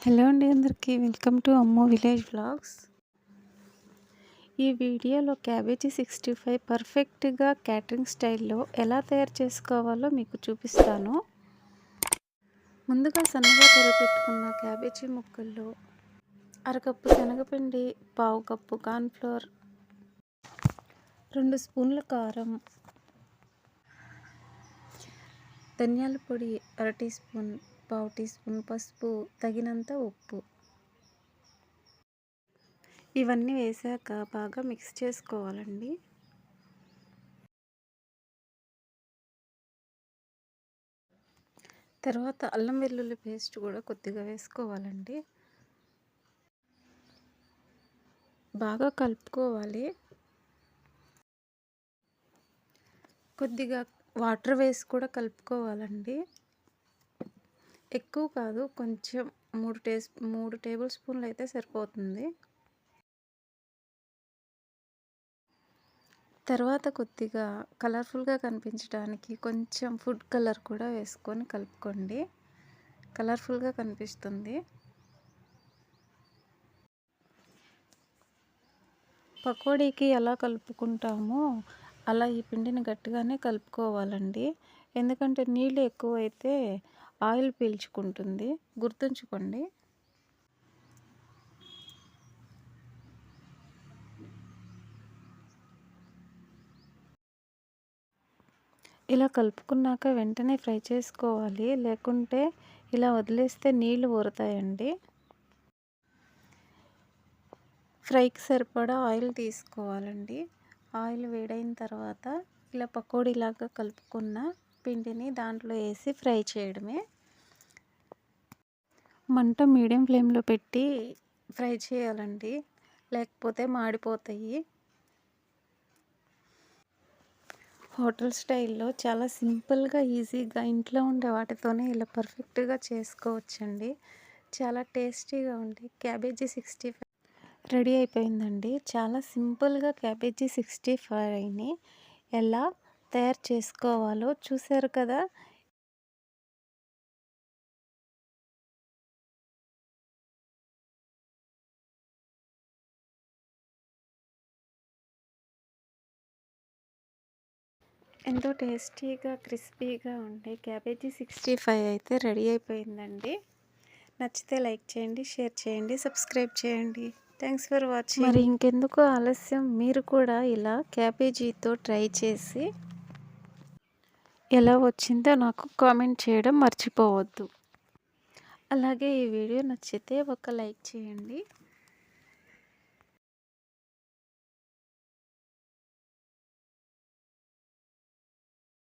Hello అండి అందరికీ welcome to అమ్మో విలేజ్ వ్లాగ్స్. ఈ వీడియోలో క్యాబేజీ 65 పర్ఫెక్ట్గా క్యాటరింగ్ స్టైల్లో ఎలా తయారు చేసుకోవాలో మీకు చూపిస్తాను. ముందుగా సన్నగా తరిగిపెట్టుకున్న క్యాబేజీ ముక్కల్లో అరకప్పు శనగపిండి, పావు కప్పు కార్న్ఫ్లోర్, 2 స్పూన్ల కారం, ధనియాల పొడి అర టీ స్పూన్, పావు టీ స్పూన్ పసుపు, తగినంత ఉప్పు ఇవన్నీ వేసాక బాగా మిక్స్ చేసుకోవాలండి. తర్వాత అల్లం వెల్లుల్లి పేస్ట్ కూడా కొద్దిగా వేసుకోవాలండి. బాగా కలుపుకోవాలి. కొద్దిగా వాటర్ వేసి కూడా కలుపుకోవాలండి. ఎక్కువ కాదు, కొంచెం 3 టేబుల్ స్పూన్లు అయితే సరిపోతుంది. తర్వాత కొద్దిగా కలర్ఫుల్గా కనిపించడానికి కొంచెం ఫుడ్ కలర్ కూడా వేసుకొని కలుపుకోండి, కలర్ఫుల్గా కనిపిస్తుంది. పకోడీకి ఎలా కలుపుకుంటామో అలా ఈ పిండిని గట్టిగానే కలుపుకోవాలండి. ఎందుకంటే నీళ్ళు ఎక్కువైతే ఆయిల్ పీల్చుకుంటుంది, గుర్తుంచుకోండి. ఇలా కలుపుకున్నాక వెంటనే ఫ్రై చేసుకోవాలి, లేకుంటే ఇలా వదిలేస్తే నీళ్ళు ఊరుతాయండి. ఫ్రైకి సరిపడా ఆయిల్ తీసుకోవాలండి. ఆయిల్ వేడైన తర్వాత ఇలా పకోడీలాగా కలుపుకున్న పిండిని దాంట్లో వేసి ఫ్రై చేయడమే. మంట మీడియం ఫ్లేమ్లో పెట్టి ఫ్రై చేయాలండి, లేకపోతే మాడిపోతాయి. హోటల్ స్టైల్లో చాలా సింపుల్గా, ఈజీగా ఇంట్లో ఉండే వాటితోనే ఇలా పర్ఫెక్ట్గా చేసుకోవచ్చండి. చాలా టేస్టీగా ఉండే క్యాబేజీ 65 రెడీ అయిపోయిందండి. చాలా సింపుల్గా క్యాబేజీ 65ని ఎలా తయారు చేసుకోవాలో చూశారు కదా. ఎంతో టేస్టీగా, క్రిస్పీగా ఉండే క్యాబేజీ 65 అయితే రెడీ అయిపోయిందండి. నచ్చితే లైక్ చేయండి, షేర్ చేయండి, సబ్స్క్రైబ్ చేయండి. Thanks for watching. మరి ఇంకెందుకు ఆలస్యం, మీరు కూడా ఇలా క్యాబేజీతో ట్రై చేసి ఎలా వచ్చిందో నాకు కామెంట్ చేయడం మర్చిపోవద్దు. అలాగే ఈ వీడియో నచ్చితే ఒక లైక్ చేయండి.